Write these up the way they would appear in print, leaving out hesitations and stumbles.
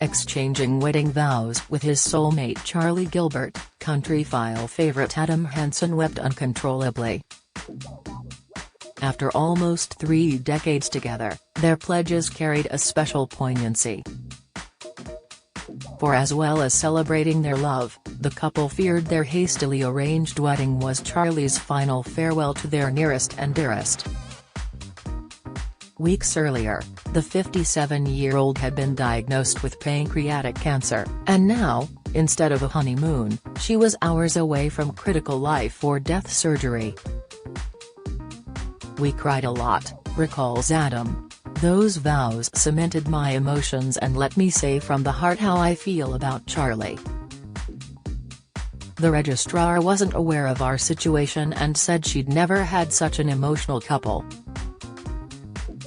exchanging wedding vows with his soulmate Charlie Gilbert, Countryfile favorite Adam Henson wept uncontrollably. After almost 3 decades together, their pledges carried a special poignancy. For as well as celebrating their love, the couple feared their hastily arranged wedding was Charlie's final farewell to their nearest and dearest. Weeks earlier, the 57-year-old had been diagnosed with pancreatic cancer, and now, instead of a honeymoon, she was hours away from critical life-or-death surgery. "We cried a lot," recalls Adam. "Those vows cemented my emotions and let me say from the heart how I feel about Charlie." The registrar wasn't aware of our situation and said she'd never had such an emotional couple.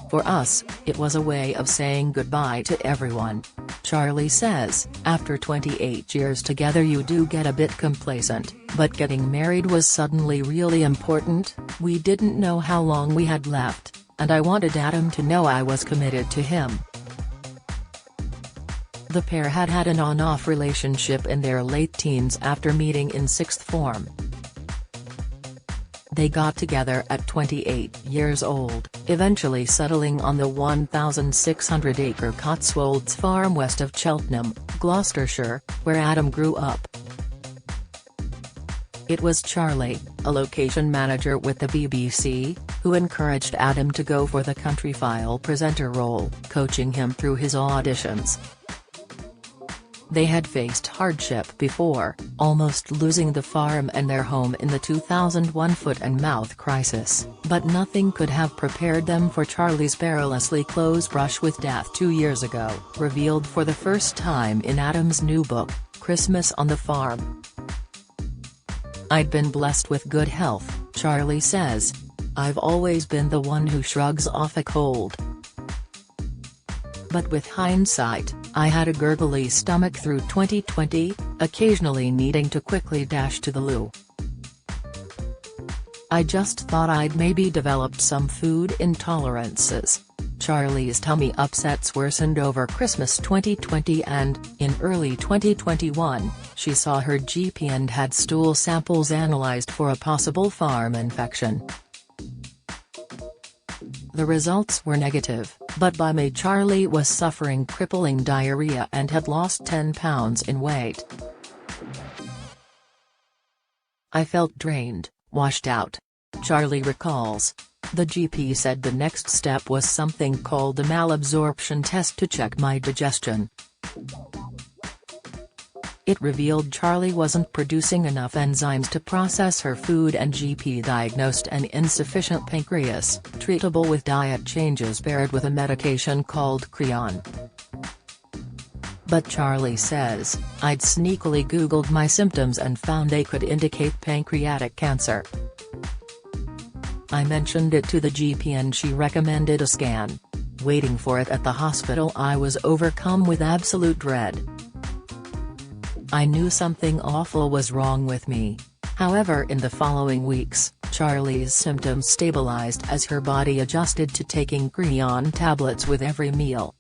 "For us, it was a way of saying goodbye to everyone," Charlie says. "After 28 years together you do get a bit complacent, but getting married was suddenly really important. We didn't know how long we had left, and I wanted Adam to know I was committed to him." The pair had had an on-off relationship in their late teens after meeting in sixth form. They got together at 28 years old, eventually settling on the 1,600-acre Cotswolds farm west of Cheltenham, Gloucestershire, where Adam grew up. It was Charlie, a location manager with the BBC, who encouraged Adam to go for the Countryfile presenter role, coaching him through his auditions. They had faced hardship before, almost losing the farm and their home in the 2001 foot-and-mouth crisis, but nothing could have prepared them for Charlie's perilously close brush with death 2 years ago, revealed for the first time in Adam's new book, Christmas on the Farm. "I'd been blessed with good health," Charlie says. "I've always been the one who shrugs off a cold. But with hindsight, I had a gurgly stomach through 2020, occasionally needing to quickly dash to the loo. I just thought I'd maybe developed some food intolerances." Charlie's tummy upsets worsened over Christmas 2020 and, in early 2021, she saw her GP and had stool samples analyzed for a possible farm infection. The results were negative, but by May Charlie was suffering crippling diarrhea and had lost 10 pounds in weight. "I felt drained, washed out," Charlie recalls. The GP said the next step was something called a malabsorption test to check my digestion. It revealed Charlie wasn't producing enough enzymes to process her food and GP diagnosed an insufficient pancreas, treatable with diet changes paired with a medication called Creon. But Charlie says, "I'd sneakily Googled my symptoms and found they could indicate pancreatic cancer. I mentioned it to the GP and she recommended a scan. Waiting for it at the hospital I was overcome with absolute dread. I knew something awful was wrong with me." However, in the following weeks, Charlie's symptoms stabilized as her body adjusted to taking Creon tablets with every meal.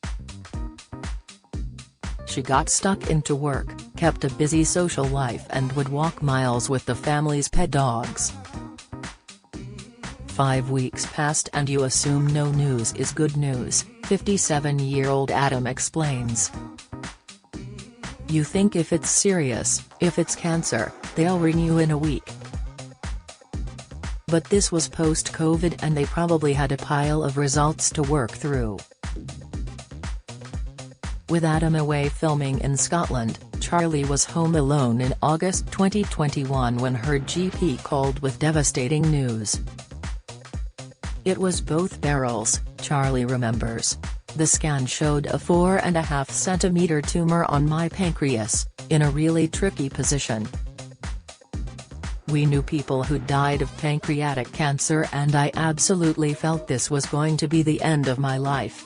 She got stuck into work, kept a busy social life and would walk miles with the family's pet dogs. 5 weeks passed and you assume no news is good news, 57-year-old Adam explains. "You think if it's serious, if it's cancer, they'll ring you in a week. But this was post-COVID and they probably had a pile of results to work through." With Adam away filming in Scotland, Charlie was home alone in August 2021 when her GP called with devastating news. "It was both barrels," Charlie remembers. "The scan showed a 4.5 centimeter tumor on my pancreas, in a really tricky position. We knew people who died of pancreatic cancer and I absolutely felt this was going to be the end of my life."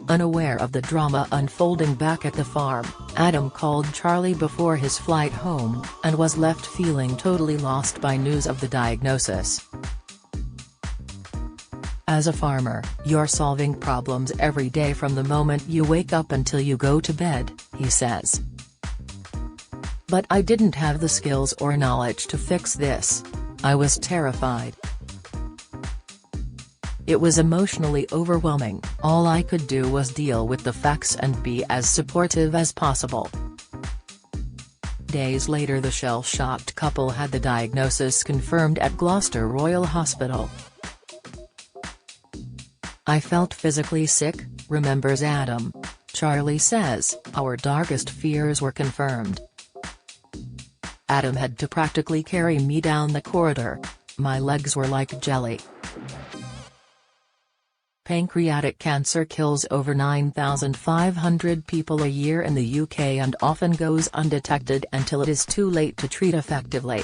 Unaware of the drama unfolding back at the farm, Adam called Charlie before his flight home, and was left feeling totally lost by news of the diagnosis. As a farmer, you're solving problems every day from the moment you wake up until you go to bed, he says. But I didn't have the skills or knowledge to fix this. I was terrified. It was emotionally overwhelming. All I could do was deal with the facts and be as supportive as possible. Days later, the shell-shocked couple had the diagnosis confirmed at Gloucester Royal Hospital. I felt physically sick, remembers Adam. Charlie says, our darkest fears were confirmed. Adam had to practically carry me down the corridor. My legs were like jelly. Pancreatic cancer kills over 9,500 people a year in the UK and often goes undetected until it is too late to treat effectively.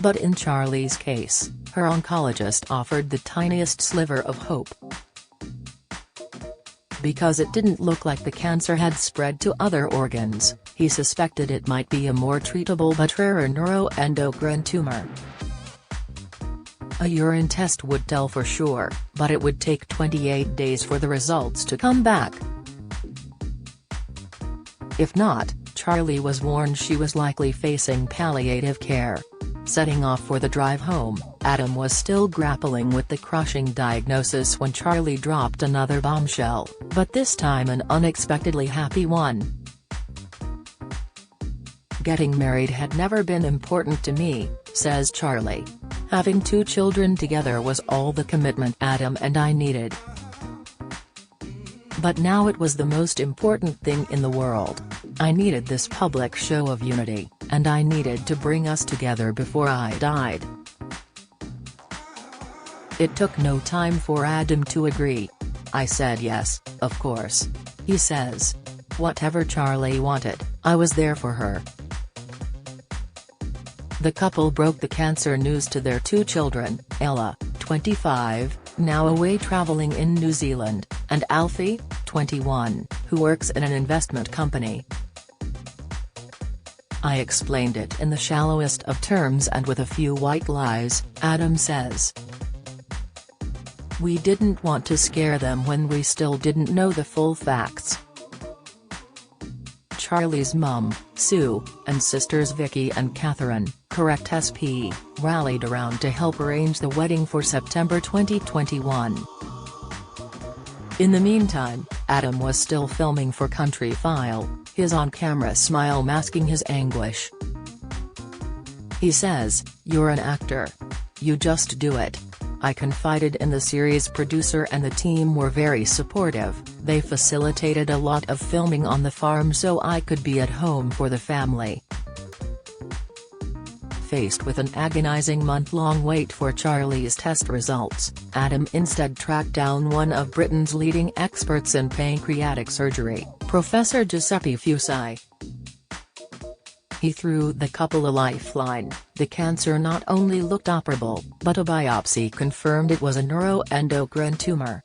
But in Charlie's case, her oncologist offered the tiniest sliver of hope. Because it didn't look like the cancer had spread to other organs, he suspected it might be a more treatable but rarer neuroendocrine tumor. A urine test would tell for sure, but it would take 28 days for the results to come back. If not, Charlie was warned she was likely facing palliative care. Setting off for the drive home, Adam was still grappling with the crushing diagnosis when Charlie dropped another bombshell, but this time an unexpectedly happy one. Getting married had never been important to me, says Charlie. Having 2 children together was all the commitment Adam and I needed. But now it was the most important thing in the world. I needed this public show of unity, and I needed to bring us together before I died. It took no time for Adam to agree. I said yes, of course. He says. Whatever Charlie wanted, I was there for her. The couple broke the cancer news to their 2 children, Ella, 25, now away traveling in New Zealand, and Alfie, 21, who works in an investment company. I explained it in the shallowest of terms and with a few white lies, Adam says. We didn't want to scare them when we still didn't know the full facts. Charlie's mum, Sue, and sisters Vicky and Catherine, correct SP, rallied around to help arrange the wedding for September 2021. In the meantime, Adam was still filming for Countryfile, his on-camera smile masking his anguish. He says, "You're an actor. You just do it." I confided in the series producer and the team were very supportive. They facilitated a lot of filming on the farm so I could be at home for the family. Faced with an agonizing month-long wait for Charlie's test results, Adam instead tracked down one of Britain's leading experts in pancreatic surgery, Professor Giuseppe Fusi. He threw the couple a lifeline. The cancer not only looked operable, but a biopsy confirmed it was a neuroendocrine tumor.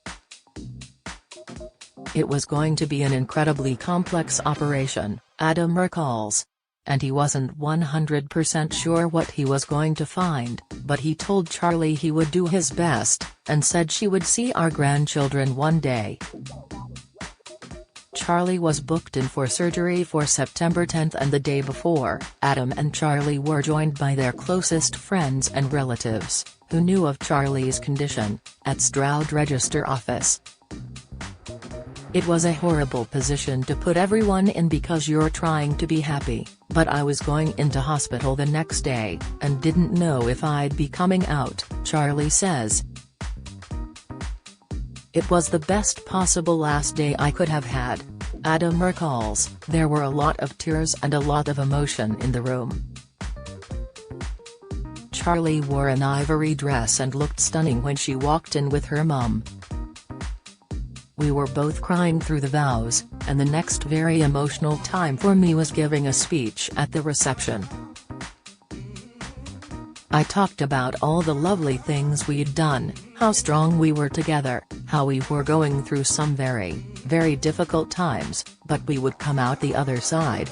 It was going to be an incredibly complex operation, Adam recalls. And he wasn't 100% sure what he was going to find, but he told Charlie he would do his best, and said she would see our grandchildren one day. Charlie was booked in for surgery for September 10 and the day before, Adam and Charlie were joined by their closest friends and relatives, who knew of Charlie's condition, at Stroud Register Office. It was a horrible position to put everyone in because you're trying to be happy, but I was going into hospital the next day, and didn't know if I'd be coming out, Charlie says. It was the best possible last day I could have had. Adam recalls, there were a lot of tears and a lot of emotion in the room. Charlie wore an ivory dress and looked stunning when she walked in with her mum. We were both crying through the vows, and the next very emotional time for me was giving a speech at the reception. I talked about all the lovely things we'd done, how strong we were together, how we were going through some very, very difficult times, but we would come out the other side.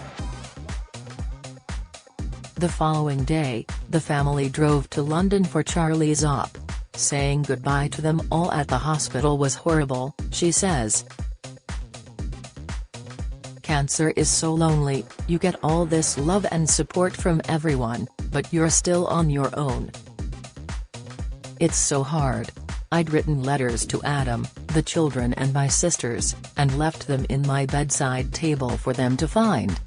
The following day, the family drove to London for Charlie's op. Saying goodbye to them all at the hospital was horrible, she says. Cancer is so lonely, you get all this love and support from everyone, but you're still on your own. It's so hard. I'd written letters to Adam, the children and my sisters, and left them in my bedside table for them to find.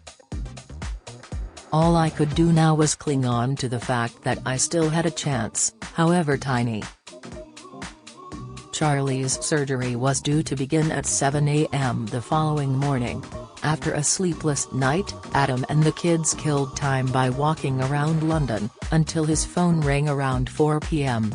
All I could do now was cling on to the fact that I still had a chance, however tiny. Charlie's surgery was due to begin at 7 a.m. the following morning. After a sleepless night, Adam and the kids killed time by walking around London, until his phone rang around 4 p.m.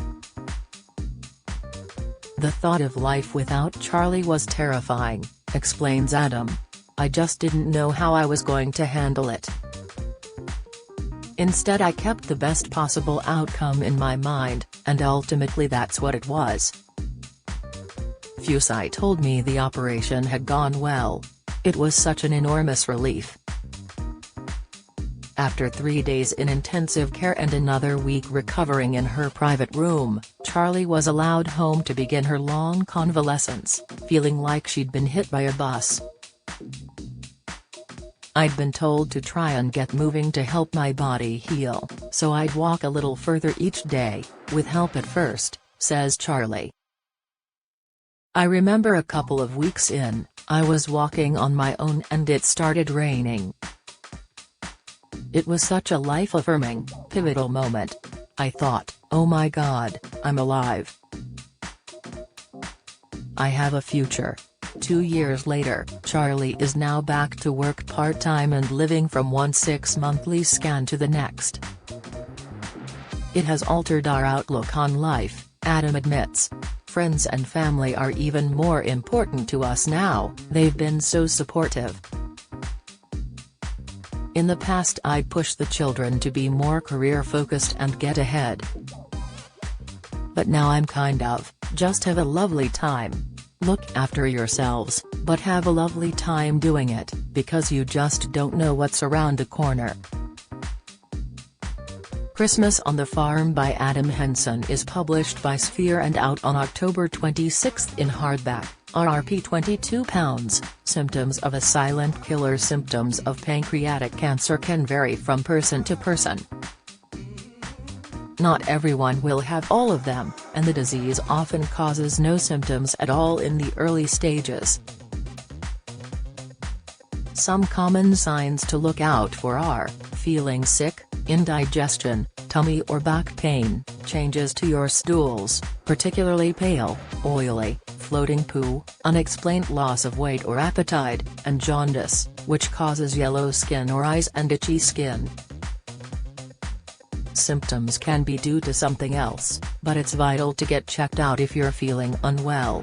The thought of life without Charlie was terrifying, explains Adam. I just didn't know how I was going to handle it. Instead I kept the best possible outcome in my mind, and ultimately that's what it was. Fusai told me the operation had gone well. It was such an enormous relief. After 3 days in intensive care and another week recovering in her private room, Charlie was allowed home to begin her long convalescence, feeling like she'd been hit by a bus. I'd been told to try and get moving to help my body heal, so I'd walk a little further each day, with help at first, says Charlie. I remember a couple of weeks in, I was walking on my own and it started raining. It was such a life-affirming, pivotal moment. I thought, oh my God, I'm alive. I have a future. 2 years later, Charlie is now back to work part-time and living from one 6-monthly scan to the next. It has altered our outlook on life, Adam admits. Friends and family are even more important to us now, they've been so supportive. In the past I'd push the children to be more career-focused and get ahead. But now I'm just have a lovely time. Look after yourselves, but have a lovely time doing it, because you just don't know what's around the corner. Christmas on the Farm by Adam Henson is published by Sphere and out on October 26 in hardback, RRP £22. Symptoms of a silent killer. Symptoms of pancreatic cancer can vary from person to person. Not everyone will have all of them, and the disease often causes no symptoms at all in the early stages. Some common signs to look out for are, feeling sick, indigestion, tummy or back pain, changes to your stools, particularly pale, oily, floating poo, unexplained loss of weight or appetite, and jaundice, which causes yellow skin or eyes and itchy skin. Symptoms can be due to something else, but it's vital to get checked out if you're feeling unwell.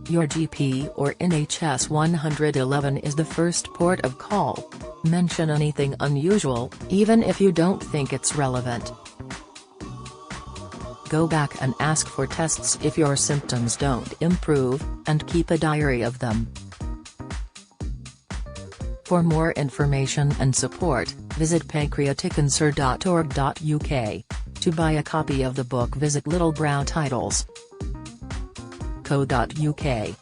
Your GP or NHS 111 is the first port of call. Mention anything unusual, even if you don't think it's relevant. Go back and ask for tests if your symptoms don't improve, and keep a diary of them. For more information and support, visit pancreaticancer.org.uk. To buy a copy of the book visit Little Brown Titles. co.uk